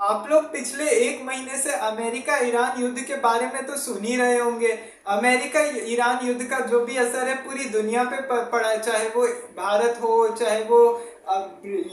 आप लोग पिछले एक महीने से अमेरिका ईरान युद्ध के बारे में तो सुन ही रहे होंगे। अमेरिका ईरान युद्ध का जो भी असर है पूरी दुनिया पे पड़ा है, चाहे वो भारत हो, चाहे वो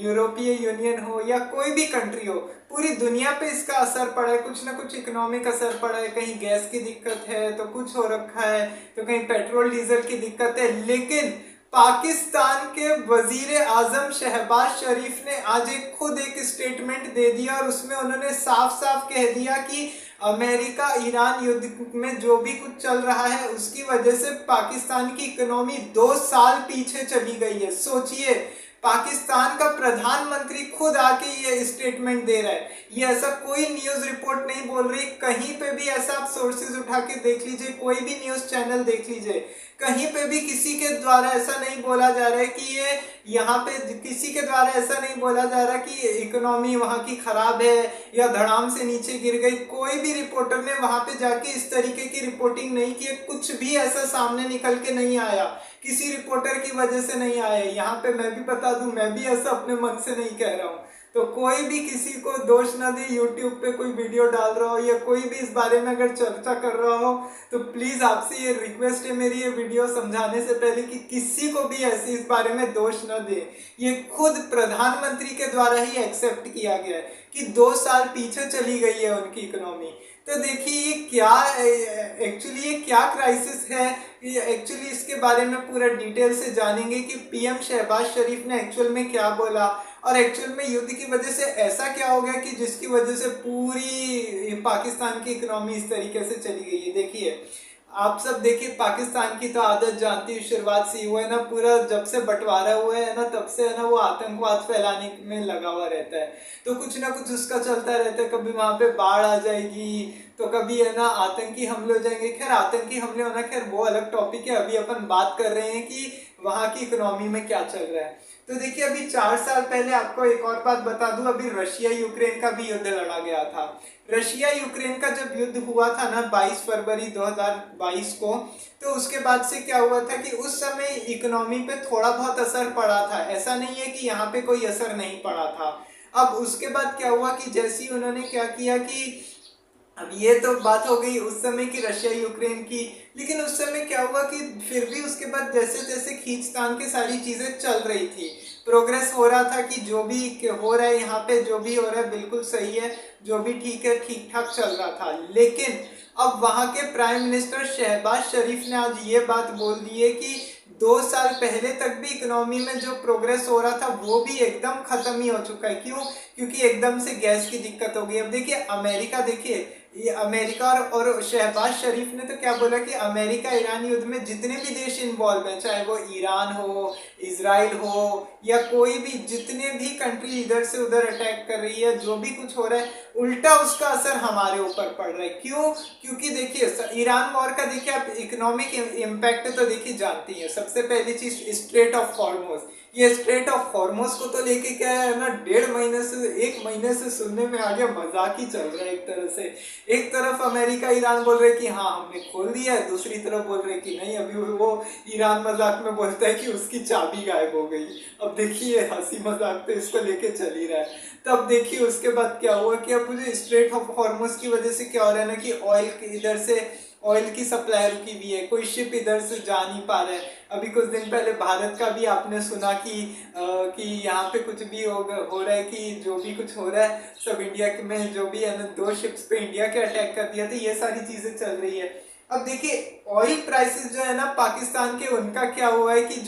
यूरोपीय यूनियन हो या कोई भी कंट्री हो, पूरी दुनिया पे इसका असर पड़ा है। कुछ ना कुछ इकोनॉमिक असर पड़ा है, कहीं गैस की दिक्कत है तो कुछ हो रखा है, तो कहीं पेट्रोल डीजल की दिक्कत है। लेकिन पाकिस्तान के वजीर आजम शहबाज शरीफ ने आज खुद एक स्टेटमेंट दे दिया और उसमें उन्होंने साफ साफ कह दिया कि अमेरिका ईरान युद्ध में जो भी कुछ चल रहा है उसकी वजह से पाकिस्तान की इकोनॉमी 2 साल पीछे चली गई है। सोचिए, पाकिस्तान का प्रधानमंत्री खुद आके ये स्टेटमेंट दे रहा है। ये ऐसा कोई न्यूज रिपोर्ट नहीं बोल रही, कहीं पे भी ऐसा आप सोर्सेज उठा के देख लीजिए, कोई भी न्यूज चैनल देख लीजिए, कहीं पे भी किसी के द्वारा ऐसा नहीं बोला जा रहा है कि ये यहाँ पे किसी के द्वारा ऐसा नहीं बोला जा रहा कि इकोनॉमी वहाँ की खराब है या धड़ाम से नीचे गिर गई। कोई भी रिपोर्टर ने वहां पे जाके इस तरीके की रिपोर्टिंग नहीं की, कुछ भी ऐसा सामने निकल के नहीं आया, किसी रिपोर्टर की वजह से नहीं आया। यहाँ पे मैं भी बता दूं, मैं भी ऐसा अपने मन से नहीं कह रहा हूँ, तो कोई भी किसी को दोष ना दे। यूट्यूब पे कोई वीडियो डाल रहा हो या कोई भी इस बारे में अगर चर्चा कर रहा हो तो प्लीज आपसे ये रिक्वेस्ट है मेरी, ये वीडियो समझाने से पहले कि किसी को भी ऐसे इस बारे में दोष न दे। ये खुद प्रधानमंत्री के द्वारा ही एक्सेप्ट किया गया है कि 2 साल पीछे चली गई है उनकी इकोनॉमी। तो देखिए ये क्या एक्चुअली ये क्या क्राइसिस है, ये एक्चुअली इसके बारे में पूरा डिटेल से जानेंगे कि पीएम शहबाज शरीफ ने एक्चुअल में क्या बोला और एक्चुअल में युद्ध की वजह से ऐसा क्या हो गया कि जिसकी वजह से पूरी पाकिस्तान की इकोनॉमी इस तरीके से चली गई है। देखिए, आप सब देखिए, पाकिस्तान की तो आदत जानती है, शुरुआत से हुआ है ना, पूरा जब से बंटवारा हुआ है ना तब से है ना वो आतंकवाद फैलाने में लगा हुआ रहता है। तो कुछ ना कुछ उसका चलता रहता है, कभी वहां पे बाढ़ आ जाएगी तो कभी है ना आतंकी हमले हो जाएंगे। खैर आतंकी हमले होना खैर वो अलग टॉपिक है, अभी अपन बात कर रहे हैं कि वहां की इकोनॉमी में क्या चल रहा है। तो देखिए, अभी 4 साल पहले आपको एक और बात बता दूं, अभी रशिया यूक्रेन का भी युद्ध लड़ा गया था। रशिया यूक्रेन का जब युद्ध हुआ था ना 22 फरवरी 2022 को, तो उसके बाद से क्या हुआ था कि उस समय इकोनॉमी पे थोड़ा बहुत असर पड़ा था, ऐसा नहीं है कि यहाँ पे कोई असर नहीं पड़ा था। अब उसके बाद क्या हुआ कि जैसे ही उन्होंने क्या किया कि अब ये तो बात हो गई उस समय की रशिया यूक्रेन की, लेकिन उस समय क्या हुआ कि फिर भी उसके बाद जैसे जैसे खींचतान की सारी चीजें चल रही थी, प्रोग्रेस हो रहा था कि जो भी हो रहा है यहाँ पे, जो भी हो रहा है बिल्कुल सही है, जो भी ठीक है ठीक ठाक चल रहा था। लेकिन अब वहां के प्राइम मिनिस्टर शहबाज शरीफ ने आज ये बात बोल दी है कि 2 साल पहले तक भी इकोनॉमी में जो प्रोग्रेस हो रहा था वो भी एकदम खत्म ही हो चुका है। क्यों? क्योंकि एकदम से गैस की दिक्कत हो गई। अब देखिए अमेरिका, देखिए ये अमेरिका और शहबाज शरीफ ने तो क्या बोला कि अमेरिका ईरान युद्ध में जितने भी देश इन्वॉल्व हैं, चाहे वो ईरान हो, इजराइल हो या कोई भी, जितने भी कंट्री इधर से उधर अटैक कर रही है, जो भी कुछ हो रहा है उल्टा उसका असर हमारे ऊपर पड़ रहा है। क्यों? क्योंकि देखिए ईरान वॉर का देखिए आप इकोनॉमिक इम्पैक्ट तो देखिए जानती है। सबसे पहली चीज स्ट्रेट ऑफ हॉर्मुज, ये स्ट्रेट ऑफ हॉर्मुज को तो लेके क्या है ना 1.5 महीने से 1 महीने से सुनने में आ गया, मजाक ही चल रहा है एक तरह से। एक तरफ अमेरिका ईरान बोल रहे कि हाँ हमने खोल दिया है, दूसरी तरफ बोल रहे कि नहीं, अभी वो ईरान मजाक में बोलता है कि उसकी चाबी गायब हो गई। अब देखिए हंसी मजाक तो इसको लेके चल ही रहा है। तब देखिए उसके बाद क्या हुआ कि अब मुझे स्ट्रेट ऑफ हॉर्मुज की वजह से क्या हो रहा है ना कि ऑयल इधर से ऑयल की सप्लाई रुकी हुई है, कोई शिप इधर से जा नहीं पा रहा है। अभी कुछ दिन पहले भारत का भी आपने सुना कि यहाँ पे कुछ भी हो रहा है कि जो भी कुछ हो रहा है सब इंडिया में, जो भी है ना 2 शिप्स पे इंडिया के अटैक कर दिया, तो ये सारी चीजें चल रही है। अब देखिए ऑयल प्राइसेस जो है ना पाकिस्तान के, उनका क्या हुआ है कि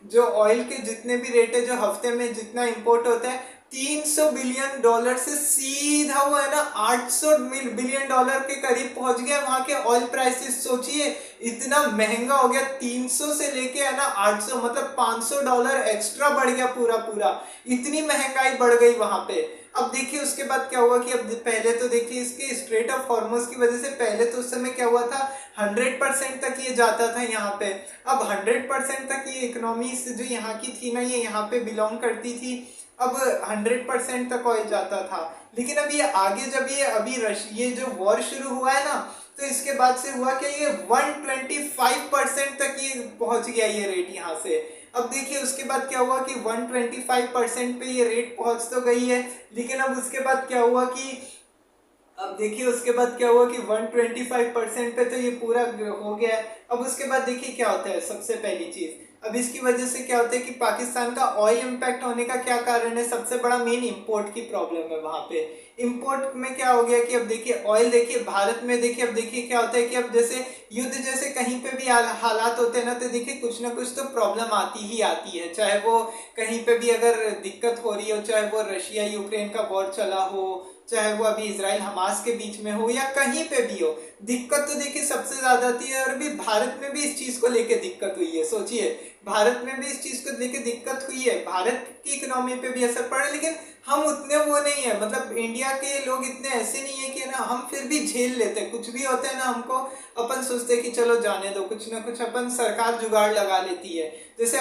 जो ऑयल के जितने भी रेट है, जो हफ्ते में जितना इंपोर्ट होता है $300 बिलियन से सीधा वो है ना $800 बिलियन के करीब पहुंच गया वहां के ऑयल प्राइसेस। सोचिए इतना महंगा हो गया, 300 से लेके है ना 800, मतलब $500 एक्स्ट्रा बढ़ गया पूरा पूरा, इतनी महंगाई बढ़ गई वहां पे। अब देखिए उसके बाद क्या हुआ कि अब पहले तो देखिए इसके स्ट्रेट ऑफ हॉर्मुज की वजह से पहले तो उस समय क्या हुआ था 100% तक ये जाता था यहाँ पे। अब 100% तक ये इकोनॉमी जो यहाँ की थी ना, ये यहाँ पे बिलोंग करती थी, अब 100% तक ऑयल जाता था। लेकिन अब ये आगे जब ये अभी ये जो वॉर शुरू हुआ है ना, तो इसके बाद से हुआ कि ये 125% तक ये पहुंच गया ये रेट यहाँ से। अब देखिए उसके बाद क्या हुआ कि 125% पे ये रेट पहुंच तो गई है, लेकिन अब उसके बाद क्या हुआ कि अब देखिए उसके बाद क्या हुआ कि 125% पे तो ये पूरा हो गया है। अब उसके बाद देखिए क्या होता है, सबसे पहली चीज अब इसकी वजह से क्या होता है कि पाकिस्तान का ऑयल इम्पैक्ट होने का क्या कारण है, सबसे बड़ा मेन इंपोर्ट की प्रॉब्लम है वहां पे। इंपोर्ट में क्या हो गया कि अब देखिए ऑयल, देखिए भारत में देखिए अब देखिए क्या होता है कि अब जैसे युद्ध जैसे कहीं पे भी हालात होते हैं ना, तो देखिए कुछ ना कुछ तो प्रॉब्लम आती ही आती है, चाहे वो कहीं पे भी अगर दिक्कत हो रही हो, चाहे वो रशिया यूक्रेन का वॉर चला हो, चाहे वो अभी इसराइल हमास के बीच में हो, या कहीं पे भी हो, दिक्कत तो देखिए सबसे ज्यादा आती है। और अभी भारत में भी इस चीज को लेके दिक्कत हुई है, सोचिए भारत में भी इस चीज को लेके दिक्कत हुई है, भारत की इकोनॉमी पे भी असर पड़ा, लेकिन हम उतने वो नहीं है, मतलब इंडिया के लोग इतने ऐसे नहीं है कि ना हम फिर भी झेल लेते हैं, कुछ भी होता है ना हमको अपन सोचते हैं कि चलो जाने दो, कुछ ना कुछ अपन सरकार जुगाड़ लगा लेती है। जैसे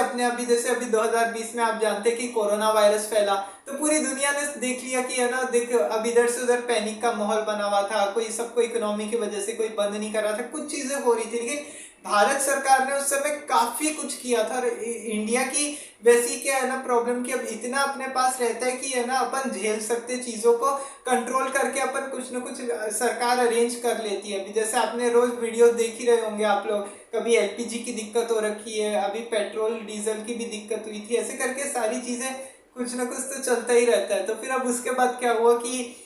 जैसे अभी 2020 में आप जानते हैं कि कोरोना वायरस फैला, तो पूरी दुनिया ने देख लिया कि है ना, देख अब इधर से उधर पैनिक का माहौल बना हुआ था, कोई सबको इकोनॉमी की वजह से कोई बंद नहीं कर रहा था, कुछ चीजें हो रही थी, लेकिन भारत सरकार ने उस समय काफी कुछ किया था। और इंडिया की वैसी क्या है ना प्रॉब्लम कि अब इतना अपने पास रहता है कि है ना अपन झेल सकते चीजों को, कंट्रोल करके अपन कुछ ना कुछ सरकार अरेंज कर लेती है। अभी जैसे आपने रोज वीडियो देख ही रहे होंगे आप लोग, कभी एलपीजी की दिक्कत हो रखी है, अभी पेट्रोल डीजल की भी दिक्कत हुई थी, ऐसे करके सारी चीजें कुछ ना कुछ तो चलता ही रहता है। तो फिर अब उसके बाद क्या हुआ कि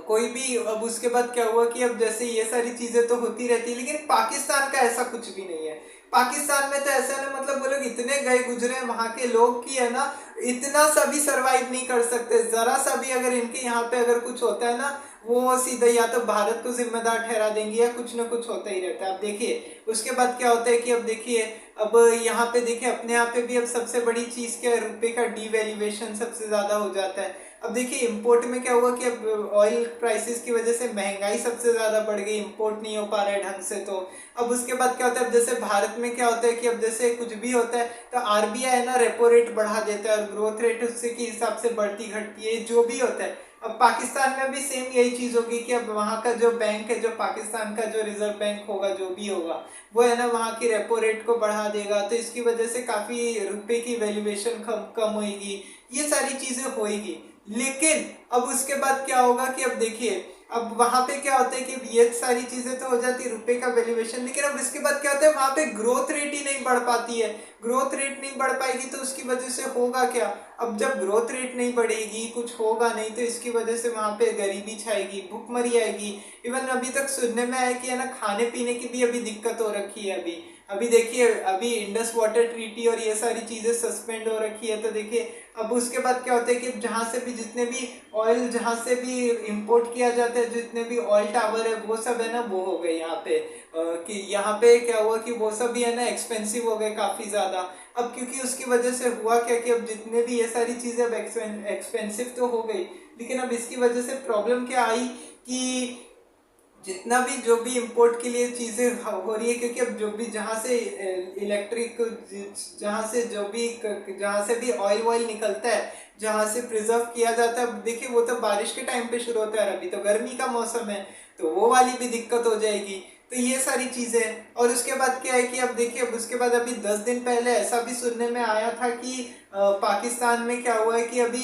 कोई भी, अब उसके बाद क्या हुआ कि अब जैसे ये सारी चीजें तो होती रहती है, लेकिन पाकिस्तान का ऐसा कुछ भी नहीं है। पाकिस्तान में तो ऐसा ना, मतलब वो लोग इतने गए गुजरे हैं वहां के लोग की है ना, इतना सा भी सरवाइव नहीं कर सकते, जरा सा भी अगर इनके यहाँ पे अगर कुछ होता है ना, वो सीधे या तो भारत को जिम्मेदार ठहरा देंगे या कुछ ना कुछ होता ही रहता है। अब देखिए उसके बाद क्या होता है कि अब देखिए अब यहाँ पे देखिए अपने यहाँ पे भी अब सबसे बड़ी चीज क्या है, रुपए का डीवैल्यूएशन सबसे ज्यादा हो जाता है। अब देखिए इंपोर्ट में क्या हुआ कि अब ऑयल प्राइसेस की वजह से महंगाई सबसे ज्यादा बढ़ गई, इंपोर्ट नहीं हो पा रहा है ढंग से। तो अब उसके बाद क्या होता है, अब जैसे भारत में क्या होता है कि अब जैसे कुछ भी होता है तो आरबीआई है ना रेपो रेट बढ़ा देता है, और ग्रोथ रेट उससे के हिसाब से बढ़ती घटती है, जो भी होता है। अब पाकिस्तान में भी सेम यही चीज होगी कि अब वहां का जो बैंक है, जो पाकिस्तान का जो रिजर्व बैंक होगा, जो भी होगा वो है ना वहां की रेपो रेट को बढ़ा देगा, तो इसकी वजह से काफी रुपए की वैल्यूएशन कम होगी, ये सारी चीजें होगी। लेकिन अब उसके बाद क्या होगा कि अब देखिए अब वहां पे क्या होता है कि ये सारी चीजें तो हो जाती है, रुपए का वैल्यूएशन, लेकिन अब इसके बाद क्या होता है वहां पे ग्रोथ रेट ही नहीं बढ़ पाती है। ग्रोथ रेट नहीं बढ़ पाएगी तो उसकी वजह से होगा क्या, अब जब ग्रोथ रेट नहीं बढ़ेगी, कुछ होगा नहीं, तो इसकी वजह से वहां पे गरीबी छाएगी, भूखमरी आएगी। इवन अभी तक सुनने में आया कि है ना खाने पीने की भी अभी दिक्कत हो रखी है। अभी अभी देखिए अभी इंडस वाटर ट्रीटी और ये सारी चीजें सस्पेंड हो रखी है, तो देखिए अब उसके बाद क्या होता है कि जहां से भी जितने भी ऑयल जहां से भी इंपोर्ट किया जाता है, जितने भी ऑयल टावर है वो सब है ना वो हो गए यहाँ पे कि यहाँ पे क्या हुआ कि वो सब भी है ना एक्सपेंसिव हो गए काफी ज्यादा। अब क्योंकि उसकी वजह से हुआ क्या कि अब जितने भी ये सारी चीजें अब एक्सपेंसिव तो हो गई, लेकिन अब इसकी वजह से प्रॉब्लम क्या आई कि जितना भी जो भी इंपोर्ट के लिए चीजें हो रही है, क्योंकि अब जो भी जहाँ से इलेक्ट्रिक, जहाँ से भी ऑयल वॉयल निकलता है, जहाँ से प्रिजर्व किया जाता है, देखिए वो तो बारिश के टाइम पे शुरू होता है, अभी तो गर्मी का मौसम है, तो वो वाली भी दिक्कत हो जाएगी। तो ये सारी चीजें, और उसके बाद क्या है कि अब देखिए अब उसके बाद अभी 10 दिन पहले ऐसा भी सुनने में आया था कि पाकिस्तान में क्या हुआ है कि अभी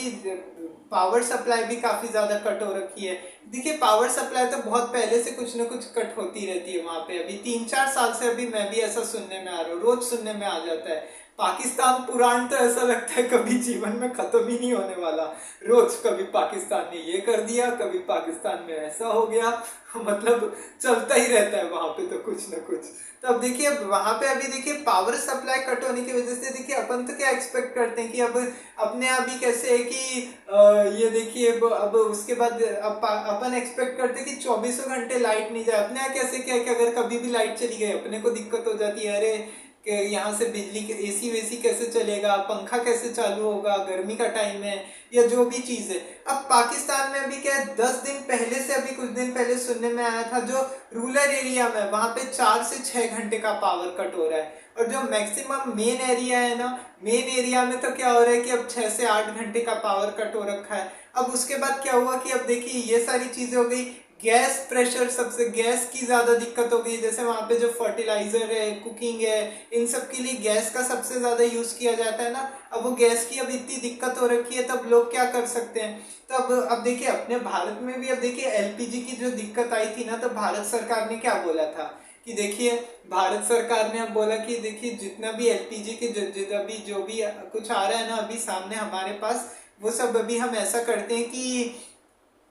पावर सप्लाई भी काफी ज्यादा कट हो रखी है। देखिए पावर सप्लाई तो बहुत पहले से कुछ ना कुछ कट होती रहती है वहां पे, अभी 3-4 साल से अभी मैं भी ऐसा सुनने में आ रहा हूँ, रोज सुनने में आ जाता है। पाकिस्तान पुराण तो ऐसा लगता है कभी जीवन में खत्म ही नहीं होने वाला, रोज कभी पाकिस्तान ने ये कर दिया, कभी पाकिस्तान में ऐसा हो गया, मतलब चलता ही रहता है वहां पे तो कुछ ना कुछ। तो अब देखिए वहां पे अभी देखिए पावर सप्लाई कट होने की वजह से देखिए अपन तो क्या एक्सपेक्ट करते हैं कि अब अपने अभी कैसे है कि ये देखिए अब उसके बाद अपन एक्सपेक्ट करते हैं कि 24 घंटे लाइट नहीं जाए। अपने यहाँ कैसे क्या है कि अगर कभी भी लाइट चली गई अपने को दिक्कत हो जाती है, अरे कि यहाँ से बिजली एसी वेसी कैसे चलेगा, पंखा कैसे चालू होगा, गर्मी का टाइम है या जो भी चीज है। अब पाकिस्तान में अभी क्या है, 10 दिन पहले से अभी कुछ दिन पहले सुनने में आया था जो रूरल एरिया में वहां पे 4 से 6 घंटे का पावर कट हो रहा है, और जो मैक्सिमम मेन एरिया है ना, मेन एरिया में तो क्या हो रहा है कि अब 6 से 8 घंटे का पावर कट हो रखा है। अब उसके बाद क्या हुआ कि अब देखिए ये सारी चीजें हो गई, गैस प्रेशर, सबसे गैस की ज्यादा दिक्कत हो गई। जैसे वहां पे जो फर्टिलाइजर है, कुकिंग है, इन सब के लिए गैस का सबसे ज्यादा यूज किया जाता है ना। अब वो गैस की अब इतनी दिक्कत हो रखी है, तब लोग क्या कर सकते हैं। तो अब देखिए अपने भारत में भी, अब देखिए एलपीजी की जो दिक्कत आई थी ना, तो भारत सरकार ने क्या बोला था कि देखिए, भारत सरकार ने अब बोला कि देखिए जितना भी एलपीजी के अभी जो भी कुछ आ रहा है ना अभी सामने हमारे पास, वो सब अभी हम ऐसा करते हैं कि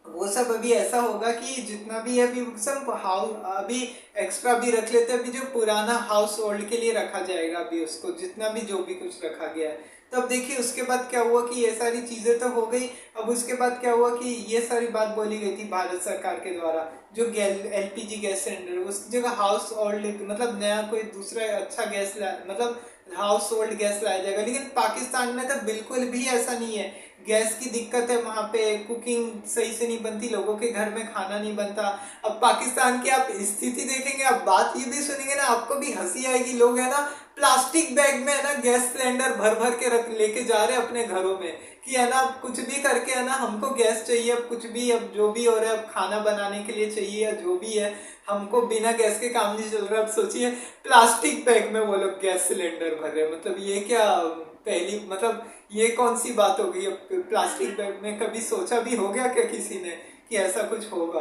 वो सब अभी ऐसा होगा कि जितना भी है अभी सब हाउस अभी एक्स्ट्रा भी रख लेते हैं। अभी जो पुराना हाउस होल्ड के लिए रखा जाएगा अभी उसको, जितना भी जो भी कुछ रखा गया है। तो अब देखिए उसके बाद क्या हुआ कि ये सारी चीजें तो हो गई। अब उसके बाद क्या हुआ कि ये सारी बात बोली गई थी भारत सरकार के द्वारा, जो एलपीजी गैस सिलेंडर उसकी जगह हाउस होल्ड मतलब नया कोई दूसरा अच्छा गैस मतलब हाउस होल्ड गैस लाया जाएगा। लेकिन पाकिस्तान में तो बिल्कुल भी ऐसा नहीं है। गैस की दिक्कत है वहां पे, कुकिंग सही से नहीं बनती, लोगों के घर में खाना नहीं बनता। अब पाकिस्तान की आप स्थिति देखेंगे, आप बात ये भी सुनेंगे ना, आपको भी हंसी आएगी। लोग है ना प्लास्टिक बैग में है ना गैस सिलेंडर भर भर के रख लेके जा रहे हैं अपने घरों में, कि है ना कुछ भी करके है ना हमको गैस चाहिए, अब कुछ भी, अब जो भी हो रहा है, अब खाना बनाने के लिए चाहिए या जो भी है, हमको बिना गैस के काम नहीं चल रहा। अब सोचिए प्लास्टिक बैग में वो लोग गैस सिलेंडर भर रहे हैं, मतलब ये क्या पहली, मतलब ये कौन सी बात हो गई। अब प्लास्टिक बैग में कभी सोचा भी हो गया क्या किसी ने कि ऐसा कुछ होगा।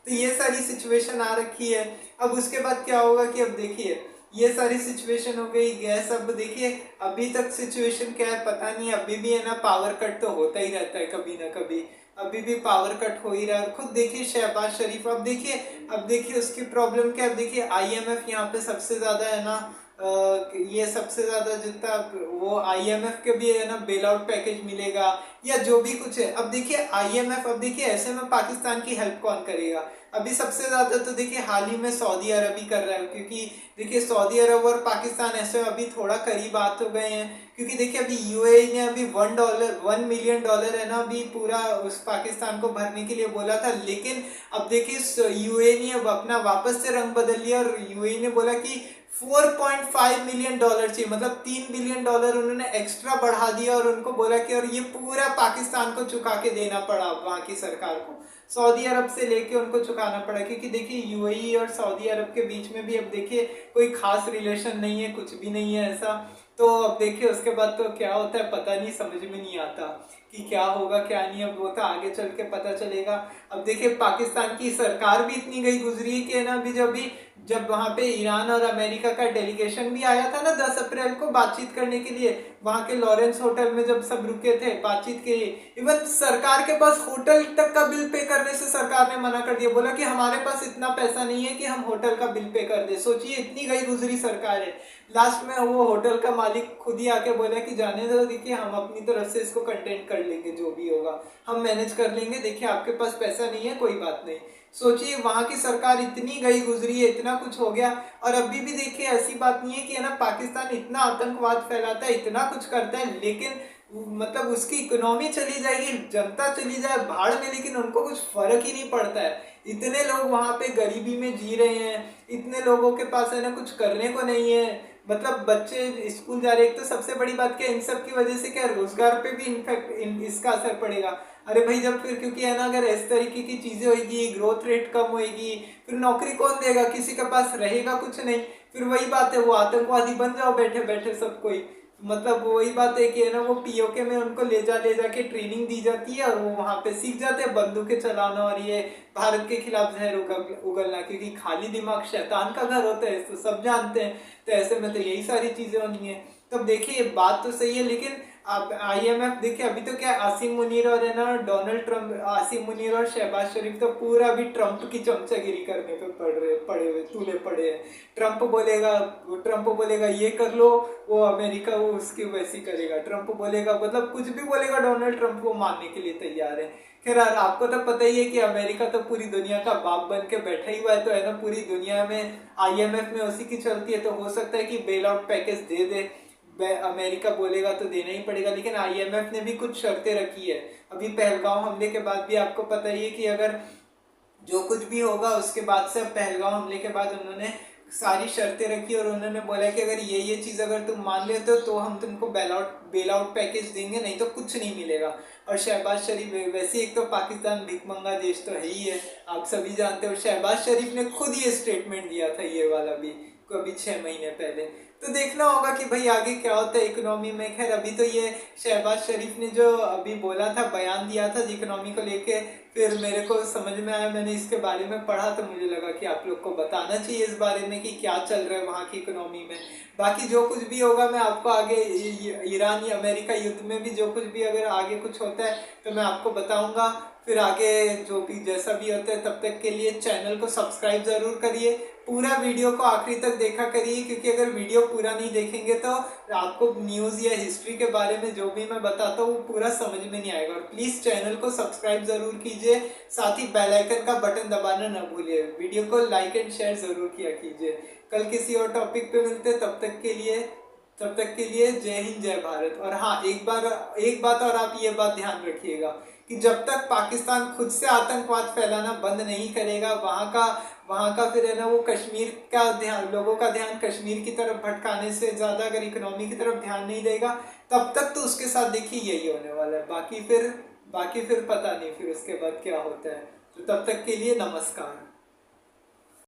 तो ये सारी सिचुएशन आ रखी है। अब उसके बाद क्या होगा कि अब देखिए ये सारी सिचुएशन हो गई गैस। अब देखिए अभी तक सिचुएशन क्या है पता नहीं, अभी भी है ना पावर कट तो होता ही रहता है कभी ना कभी, अभी भी पावर कट हो ही रहा है। खुद देखिए शहबाज शरीफ, अब देखिए उसकी प्रॉब्लम क्या है। अब देखिए आईएमएफ यहाँ पे सबसे ज्यादा है ना ये सबसे ज्यादा जितना वो आईएमएफ के भी है ना बेल आउट पैकेज मिलेगा या जो भी कुछ है। अब देखिए आईएमएफ, अब देखिए ऐसे में पाकिस्तान की हेल्प कौन करेगा। अभी सबसे ज्यादा तो देखिए हाल ही में सऊदी अरब ही कर रहा है, क्योंकि देखिए सऊदी अरब और पाकिस्तान ऐसे अभी थोड़ा करीब बात हो गए हैं। क्योंकि देखिए अभी यूएई ने अभी $1 मिलियन है ना अभी पूरा उस पाकिस्तान को भरने के लिए बोला था। लेकिन अब देखिए यूएई ने अब अपना वापस से रंग बदल लिया और यूएई ने बोला कि $4.5 मिलियन चाहिए, मतलब $3 बिलियन उन्होंने एक्स्ट्रा बढ़ा दिया और उनको बोला कि और ये पूरा पाकिस्तान को चुका के देना पड़ा वहां की सरकार को, सऊदी अरब से लेके उनको चुकाना पड़ा। क्योंकि देखिए यूएई और सऊदी अरब के बीच में भी अब देखिए कोई खास रिलेशन नहीं है, कुछ भी नहीं है ऐसा। तो अब देखिए उसके बाद तो क्या होता है पता नहीं, समझ में नहीं आता कि क्या होगा क्या नहीं। अब वो तो आगे चल के पता चलेगा। अब देखिए पाकिस्तान की सरकार भी इतनी गई गुजरी है कि ना अभी जब वहां पे ईरान और अमेरिका का डेलीगेशन भी आया था ना 10 अप्रैल को बातचीत करने के लिए, वहां के लॉरेंस होटल में जब सब रुके थे बातचीत के लिए, इवन सरकार के पास होटल तक का बिल पे करने से सरकार ने मना कर दिया, बोला कि हमारे पास इतना पैसा नहीं है कि हम होटल का बिल पे कर दे। सोचिए इतनी गई गुजरी सरकार है। लास्ट में वो होटल का मालिक खुद ही आके बोला कि जाने दो, देखिए हम अपनी तरफ से इसको कंटेंट कर लेंगे, जो भी होगा हम मैनेज कर लेंगे, देखिए आपके पास पैसा नहीं है कोई बात नहीं। सोचिए वहां की सरकार इतनी गई गुजरी है, इतना कुछ हो गया। और अभी भी देखिए ऐसी बात नहीं है कि है ना पाकिस्तान इतना आतंकवाद फैलाता है, इतना कुछ करता है, लेकिन मतलब उसकी इकोनॉमी चली जाएगी, जनता चली जाए भाड़ में, लेकिन उनको कुछ फर्क ही नहीं पड़ता है। इतने लोग वहां पे गरीबी में जी रहे हैं, इतने लोगों के पास है ना कुछ करने को नहीं है, मतलब बच्चे स्कूल जा रहे हैं। एक तो सबसे बड़ी बात क्या, इन सब की वजह से क्या रोजगार पे भी इनफैक्ट इसका असर पड़ेगा। अरे भाई जब फिर, क्योंकि है ना अगर इस तरीके की चीजें होगी, ग्रोथ रेट कम होगी, फिर नौकरी कौन देगा, किसी के पास रहेगा कुछ नहीं। फिर वही बात है, वो आतंकवादी बन जाओ बैठे बैठे सब कोई। मतलब वही बात है कि है ना वो पीओके में उनको ले जाके ट्रेनिंग दी जाती है और वो वहां पे सीख जाते हैं बंदूकें चलाना और ये भारत के खिलाफ जहर उगलना, क्योंकि खाली दिमाग शैतान का घर होता है, तो सब जानते हैं। तो ऐसे में तो यही सारी चीजें होनी है। तब देखिए बात तो सही है, लेकिन अब आईएमएफ देखिए अभी तो क्या आसिम मुनीर और है ना डोनाल्ड ट्रम्प, आसिम मुनीर और शहबाज शरीफ तो पूरा अभी ट्रम्प की चमचागिरी करने पे पड़े हुए तूले पड़े हैं। ट्रम्प बोलेगा ये कर लो, वो अमेरिका वो उसकी वैसी करेगा। ट्रम्प बोलेगा, मतलब कुछ भी बोलेगा डोनाल्ड ट्रम्प वो मानने के लिए तैयार है। खैर आपको तो पता ही है कि अमेरिका तो पूरी दुनिया का बाप बन के बैठा ही हुआ है, तो है ना पूरी दुनिया में आईएमएफ में उसी की चलती है। तो हो सकता है कि बेल आउट पैकेज दे दे, अमेरिका बोलेगा तो देना ही पड़ेगा। लेकिन आईएमएफ ने भी कुछ शर्तें रखी है। अभी पहलगांव हमले के बाद भी आपको पता ही है कि अगर जो कुछ भी होगा उसके बाद से, पहलगांव हमले के बाद उन्होंने सारी शर्तें रखी और उन्होंने बोला कि अगर ये चीज़ अगर तुम मान लेते हो तो हम तुमको बेल आउट पैकेज देंगे, नहीं तो कुछ नहीं मिलेगा। और शहबाज शरीफ वैसे एक तो पाकिस्तान भिखमंगा देश तो है ही है, आप सभी जानते हो। शहबाज शरीफ ने खुद ये स्टेटमेंट दिया था ये वाला भी कभी 6 महीने पहले। तो देखना होगा कि भाई आगे क्या होता है इकोनॉमी में। खैर अभी तो ये शहबाज शरीफ ने जो अभी बोला था, बयान दिया था इकोनॉमी को लेके, फिर मेरे को समझ में आया, मैंने इसके बारे में पढ़ा तो मुझे लगा कि आप लोग को बताना चाहिए इस बारे में कि क्या चल रहा है वहाँ की इकोनॉमी में। बाकी जो कुछ भी होगा मैं आपको आगे ईरान या अमेरिका युद्ध में भी जो कुछ भी अगर आगे कुछ होता है तो मैं आपको बताऊंगा। फिर आगे जो भी जैसा भी होता है, तब तक के लिए चैनल को सब्सक्राइब ज़रूर करिए, पूरा वीडियो को आखिरी तक देखा करिए, क्योंकि अगर वीडियो पूरा नहीं देखेंगे तो आपको न्यूज़ या हिस्ट्री के बारे में जो भी मैं बताता हूँ वो पूरा समझ में नहीं आएगा। और प्लीज़ चैनल को सब्सक्राइब ज़रूर कीजिए, साथ ही बेल आइकन का बटन दबाना न भूलिए, वीडियो को लाइक एंड शेयर ज़रूर किया कीजिए। कल किसी और टॉपिक पे मिलते, तब तक के लिए जय हिंद जय भारत। और हाँ, एक बात और आप ये बात ध्यान रखिएगा कि जब तक पाकिस्तान खुद से आतंकवाद फैलाना बंद नहीं करेगा, वहाँ का फिर है ना वो कश्मीर का ध्यान, लोगों का ध्यान कश्मीर की तरफ भटकाने से ज़्यादा अगर इकोनॉमी की तरफ ध्यान नहीं देगा, तब तक तो उसके साथ देखिए यही होने वाला है। बाकी फिर पता नहीं फिर उसके बाद क्या होता है। तो तब तक के लिए नमस्कार।